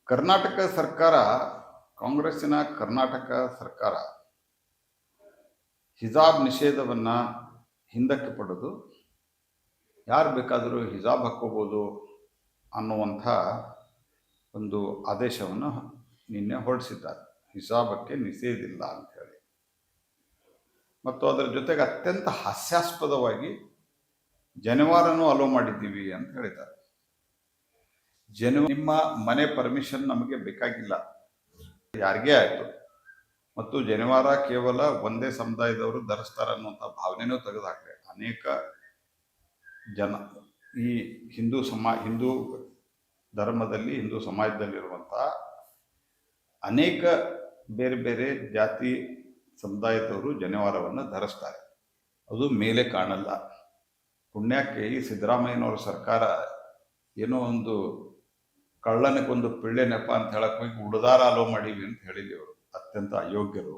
ಕರ್ನಾಟಕ ಸರ್ಕಾರ, ಕಾಂಗ್ರೆಸ್ಸಿನ ಕರ್ನಾಟಕ ಸರ್ಕಾರ ಹಿಜಾಬ್ ನಿಷೇಧವನ್ನು ಹಿಂದಕ್ಕೆ ಪಡೆದು ಯಾರು ಬೇಕಾದರೂ ಹಿಜಾಬ್ ಹಾಕ್ಕೋಬೋದು ಅನ್ನುವಂಥ ಒಂದು ಆದೇಶವನ್ನು ನಿನ್ನೆ ಹೊರಡಿಸಿದ್ದಾರೆ. ಹಿಜಾಬಕ್ಕೆ ನಿಷೇಧಿಲ್ಲ ಅಂಥೇಳಿ. ಮತ್ತು ಅದರ ಜೊತೆಗೆ ಅತ್ಯಂತ ಹಾಸ್ಯಾಸ್ಪದವಾಗಿ ಜನಿವಾರನೂ ಅಲೋ ಮಾಡಿದ್ದೀವಿ ಅಂತ ಹೇಳಿದ್ದಾರೆ. ನಿಮ್ಮ ಮನೆ ಪರ್ಮಿಷನ್ ನಮಗೆ ಬೇಕಾಗಿಲ್ಲ, ಯಾರಿಗೇ ಆಯಿತು. ಮತ್ತು ಜನಿವಾರ ಕೇವಲ ಒಂದೇ ಸಮುದಾಯದವರು ಧರಿಸ್ತಾರೆ ಅನ್ನುವಂಥ ಭಾವನೆನೂ ತೆಗೆದುಹಾಕ್ರೆ ಅನೇಕ ಜನ ಈ ಹಿಂದೂ ಧರ್ಮದಲ್ಲಿ, ಹಿಂದೂ ಸಮಾಜದಲ್ಲಿರುವಂಥ ಅನೇಕ ಬೇರೆ ಬೇರೆ ಜಾತಿ ಸಮುದಾಯದವರು ಜನಿವಾರವನ್ನು ಧರಿಸ್ತಾರೆ. ಅದು ಮೇಲೆ ಕಾಣಲ್ಲ. ಪುಣ್ಯಕ್ಕೆ ಈ ಸಿದ್ದರಾಮಯ್ಯನವರ ಸರ್ಕಾರ ಏನೋ ಒಂದು ಕಳ್ಳನಿಗೊಂದು ಪಿಳ್ಳೆ ನೆಪ ಅಂತ ಹೇಳಕ್ ಹೋಗಿ ಉಡದಾರ ಅಲೋ ಮಾಡೀವಿ ಅಂತ ಹೇಳಿದ್ವಿ. ಅವರು ಅತ್ಯಂತ ಅಯೋಗ್ಯರು.